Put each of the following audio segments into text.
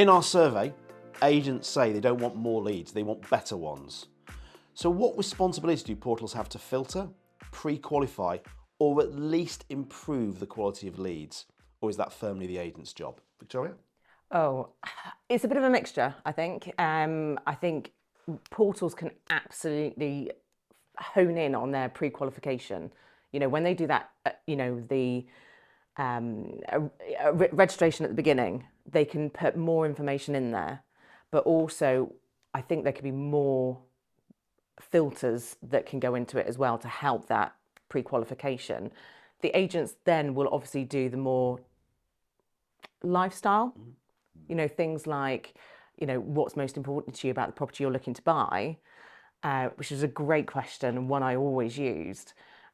In our survey, agents say they don't want more leads, they want better ones. So what responsibility do portals have to filter, pre-qualify, or at least improve the quality of leads? Or is that firmly the agent's job? Victoria? Oh, it's a bit of a mixture, I think. I think portals can absolutely hone in on their pre-qualification. You know, when they do that, the registration at the beginning, they can put more information in there. But also, I think there could be more filters that can go into it as well to help that pre-qualification. The agents then will obviously do the more lifestyle, things like, what's most important to you about the property you're looking to buy, which is a great question and one I always used.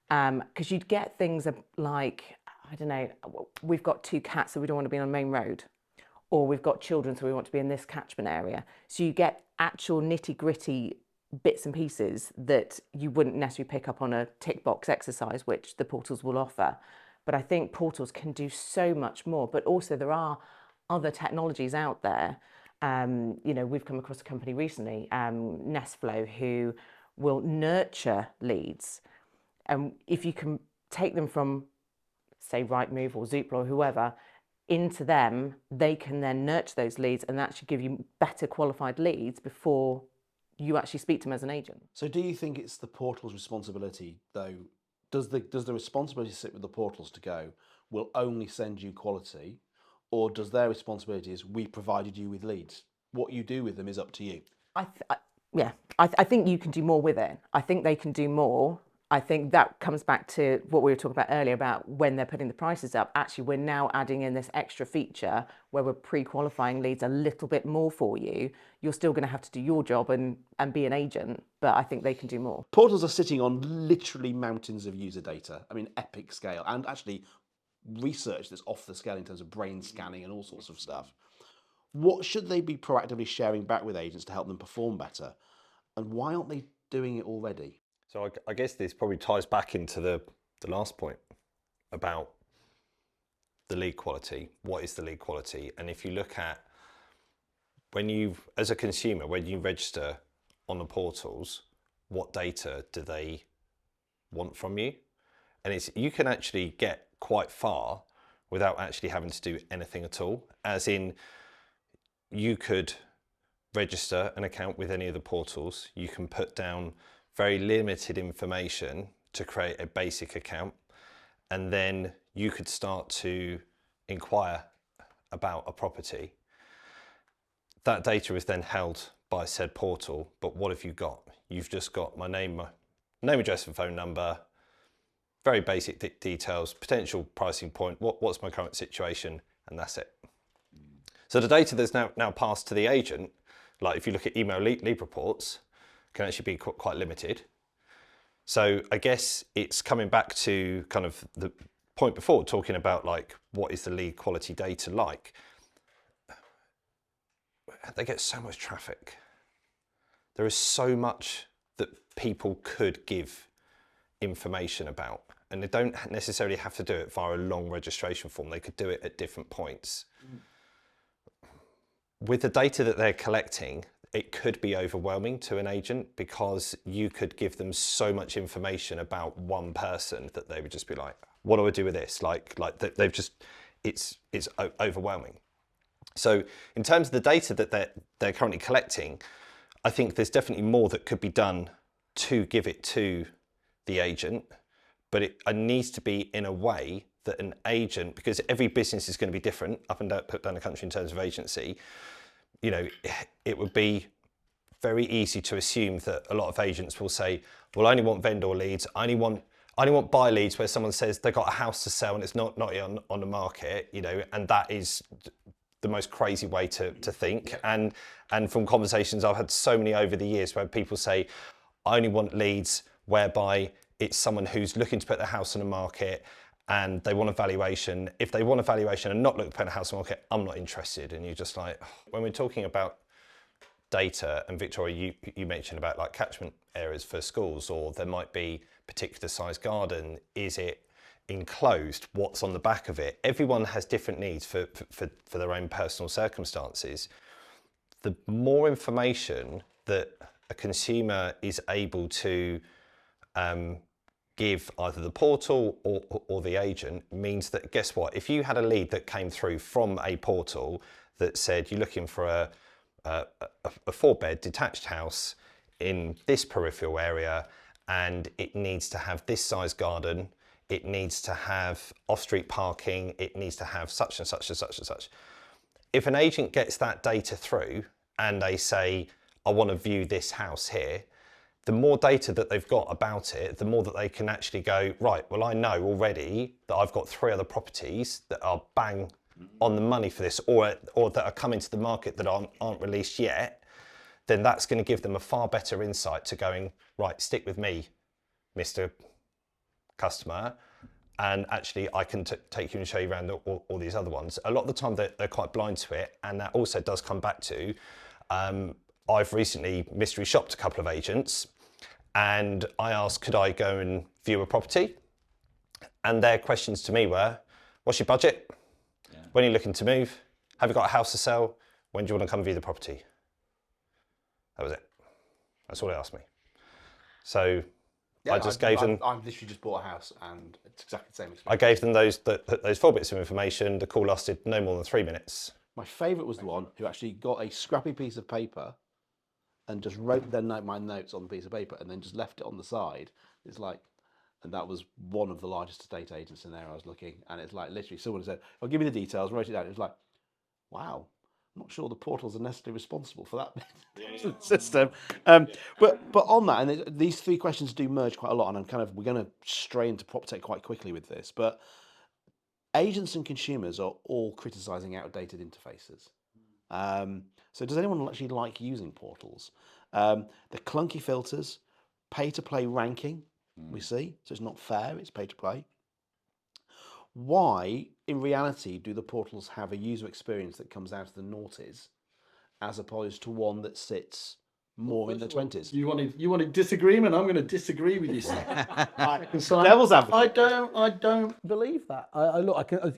Because you'd get things like, I don't know, we've got 2 cats, so we don't want to be on a main road. Or we've got children, so we want to be in this catchment area. So you get actual nitty-gritty bits and pieces that you wouldn't necessarily pick up on a tick box exercise, which the portals will offer. But I think portals can do so much more. But also there are other technologies out there. We've come across a company recently, Nestflow, who will nurture leads. And if you can take them from, say, Rightmove or Zoopla or whoever, into them, they can then nurture those leads and actually give you better qualified leads before you actually speak to them as an agent. So do you think it's the portal's responsibility, though? Does the responsibility sit with the portals to go, we'll only send you quality, or does their responsibility is we provided you with leads? What you do with them is up to you. I think you can do more with it. I think they can do more. I think that comes back to what we were talking about earlier about when they're putting the prices up. Actually, we're now adding in this extra feature where we're pre-qualifying leads a little bit more for you. You're still going to have to do your job and be an agent, but I think they can do more. Portals are sitting on literally mountains of user data. I mean, epic scale, and actually research that's off the scale in terms of brain scanning and all sorts of stuff. What should they be proactively sharing back with agents to help them perform better? And why aren't they doing it already? So I guess this probably ties back into the last point about the lead quality. What is the lead quality? And if you look at as a consumer, when you register on the portals, what data do they want from you? And you can actually get quite far without actually having to do anything at all. As in, you could register an account with any of the portals. You can put down very limited information to create a basic account, and then you could start to inquire about a property. That data is then held by said portal, but what have you got? You've just got my name, address and phone number, very basic details, potential pricing point, what's my current situation, and that's it. So the data that's now passed to the agent, like if you look at email lead reports, can actually be quite limited. So I guess it's coming back to kind of the point before, talking about like, what is the lead quality data like? They get so much traffic. There is so much that people could give information about, and they don't necessarily have to do it via a long registration form. They could do it at different points. With the data that they're collecting, it could be overwhelming to an agent because you could give them so much information about one person that they would just be like, what do I do with this? Like they've just, it's overwhelming. So in terms of the data that they're currently collecting, I think there's definitely more that could be done to give it to the agent, but it needs to be in a way that an agent, because every business is going to be different up and down the country in terms of agency, it would be very easy to assume that a lot of agents will say, well, I only want vendor leads. I only want buy leads where someone says they've got a house to sell and it's not yet on the market, and that is the most crazy way to think. And from conversations I've had so many over the years where people say, I only want leads whereby it's someone who's looking to put their house on the market and they want a valuation. If they want a valuation and not look to put a house on the market, I'm not interested. And you're just like, when we're talking about data, and Victoria, you mentioned about like catchment areas for schools, or there might be particular size garden. Is it enclosed what's on the back of it. Everyone has different needs for their own personal circumstances. The more information that a consumer is able to give either the portal or the agent means that, guess what, if you had a lead that came through from a portal that said you're looking for a 4-bed detached house in this peripheral area and it needs to have this size garden, it needs to have off-street parking, it needs to have such and such and such and such. If an agent gets that data through and they say, I want to view this house here, the more data that they've got about it, the more that they can actually go, right, well, I know already that I've got 3 other properties that are bang on the money for this, or that are coming to the market that aren't released yet, then that's going to give them a far better insight to going, right, stick with me, Mr. Customer, and actually I can take you and show you around all these other ones. A lot of the time they're quite blind to it, and that also does come back to, I've recently mystery shopped a couple of agents, and I asked, could I go and view a property? And their questions to me were, what's your budget? Yeah. When are you looking to move? Have you got a house to sell? When do you want to come view the property? That was it. That's all they asked me. So yeah, I just gave them... I've literally just bought a house and it's exactly the same experience. I gave them those 4 bits of information. The call lasted no more than 3 minutes. My favourite was the one who actually got a scrappy piece of paper and just wrote my notes on the piece of paper and then just left it on the side. It's like, and that was one of the largest estate agents in there I was looking, and it's like literally someone said, I'll give you the details, wrote it down. It was like, wow, I'm not sure the portals are necessarily responsible for that system. But on that, and these 3 questions do merge quite a lot, and we're going to stray into PropTech quite quickly with this, but agents and consumers are all criticising outdated interfaces. So does anyone actually like using portals? The clunky filters, pay-to-play ranking, we see, so it's not fair, it's pay-to-play. Why, in reality, do the portals have a user experience that comes out of the noughties as opposed to one that sits more in the 20s? You wanted disagreement? I'm going to disagree with you. Devil's advocate. I don't believe that.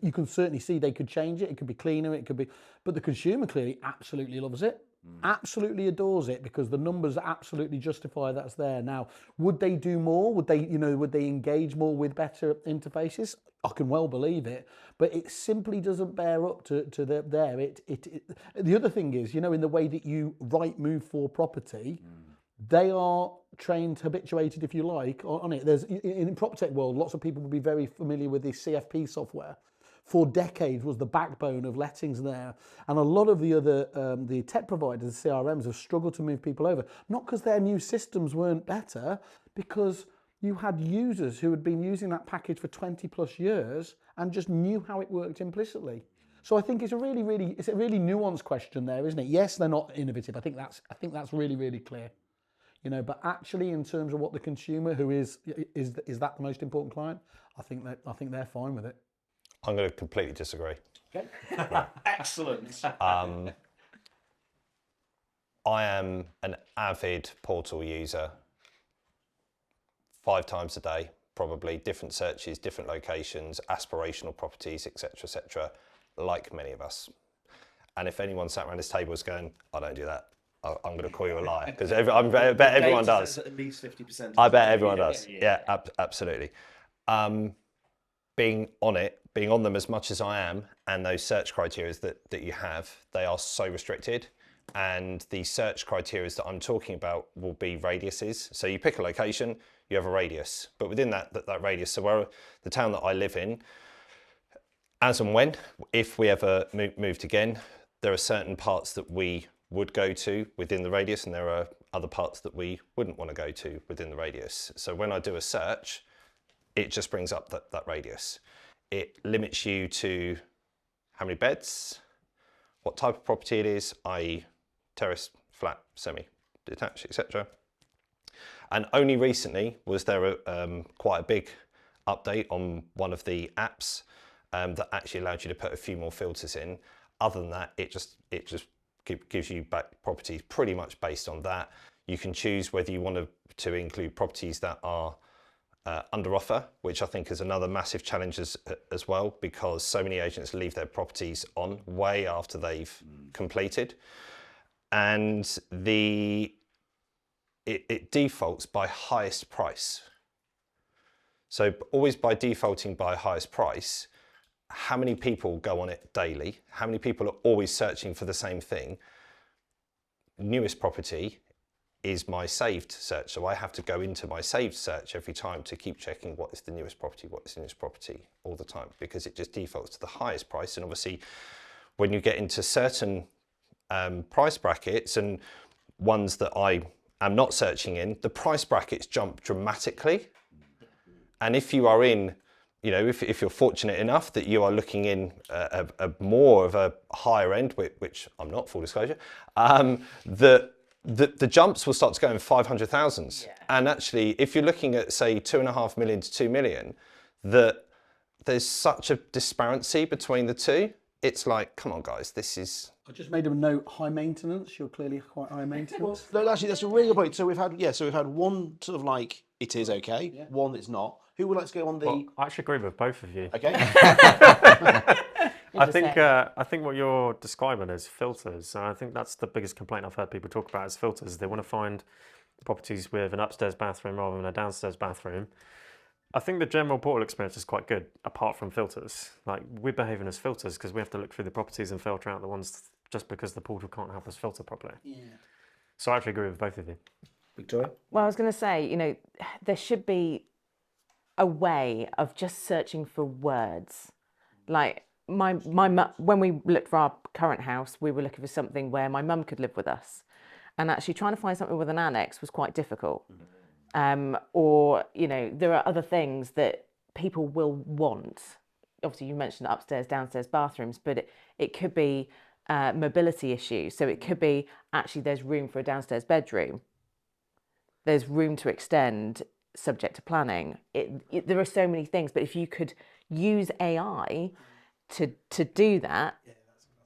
You can certainly see they could change it. It could be cleaner. It could be, but the consumer clearly absolutely loves it. Absolutely adores it because the numbers absolutely justify that's there. Now, would they do more? Would they engage more with better interfaces? I can well believe it, but it simply doesn't bear up to there. The other thing is, in the way that you move for property, they are trained, habituated, if you like, on it. There's in PropTech world, lots of people will be very familiar with the CFP software. For decades was the backbone of lettings there, and a lot of the other the tech providers, the CRMs, have struggled to move people over. Not because their new systems weren't better, because you had users who had been using that package for 20 plus years and just knew how it worked implicitly. So I think it's a really nuanced question there, isn't it? Yes, they're not innovative. I think that's really clear. But actually, in terms of what the consumer, who is that the most important client? I think they're fine with it. I'm going to completely disagree. Okay. Excellent. I am an avid portal user. 5 times a day, probably, different searches, different locations, aspirational properties, etc., like many of us. And if anyone sat around this table is going, I don't do that, I'm going to call you a liar, because I bet everyone does. At least 50%. I bet everyone does. Yeah, absolutely. Being on them as much as I am, and those search criteria that you have, they are so restricted. And the search criteria that I'm talking about will be radiuses. So you pick a location, you have a radius, but within that radius, so where the town that I live in, as and when, if we ever moved again, there are certain parts that we would go to within the radius, and there are other parts that we wouldn't want to go to within the radius. So when I do a search, it just brings up that radius. It limits you to how many beds, what type of property it is, i.e. terrace, flat, semi-detached, etc. And only recently was there quite a big update on one of the apps that actually allowed you to put a few more filters in. Other than that, it just gives you back properties pretty much based on that. You can choose whether you want to include properties that are under offer, which I think is another massive challenge as well, because so many agents leave their properties on way after they've completed. And it defaults by highest price. So always by defaulting by highest price, how many people go on it daily? How many people are always searching for the same thing? Newest property is my saved search. So I have to go into my saved search every time to keep checking what is the newest property, what is the newest property all the time, because it just defaults to the highest price. And obviously when you get into certain price brackets and ones that I am not searching in, the price brackets jump dramatically. And if you are in, you know, if you're fortunate enough that you are looking in a more of a higher end, which I'm not, full disclosure, the jumps will start to go in 500,000s. Yeah. And actually, if you're looking at, say, 2.5 million to 2 million, there's such a disparity between the two. It's like, come on, guys, this is... I just made a note, high maintenance. You're clearly quite high maintenance. No, actually, that's a really good point. So we've had one sort of like, it is okay, one that's not. Who would like to go on the... Well, I actually agree with both of you. Okay. I think what you're describing is filters. And I think that's the biggest complaint I've heard people talk about is filters. They want to find properties with an upstairs bathroom rather than a downstairs bathroom. I think the general portal experience is quite good, apart from filters. Like, we're behaving as filters because we have to look through the properties and filter out the ones just because the portal can't help us filter properly. Yeah. So I actually agree with both of you. Victoria? Well, I was going to say, you know, there should be a way of just searching for words. Like, when we looked for our current house, we were looking for something where my mum could live with us. And actually trying to find something with an annex was quite difficult. Or, you know, there are other things that people will want. Obviously, you mentioned upstairs, downstairs bathrooms, but it could be mobility issues. So it could be, actually, there's room for a downstairs bedroom. There's room to extend, subject to planning. There are so many things, but if you could use AI to do that,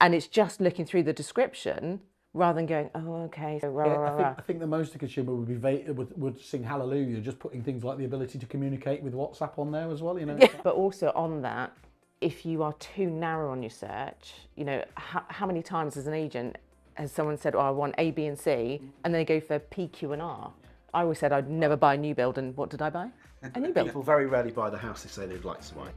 and it's just looking through the description rather than going, oh, okay. So I think the most a consumer would sing hallelujah, just putting things like the ability to communicate with WhatsApp on there as well, you know. Yeah. But also on that, if you are too narrow on your search, you know, how many times as an agent has someone said, oh, I want A, B, and C, and they go for P, Q, and R? I always said I'd never buy a new build, and what did I buy? A new build. People very rarely buy the house they say they'd like to buy.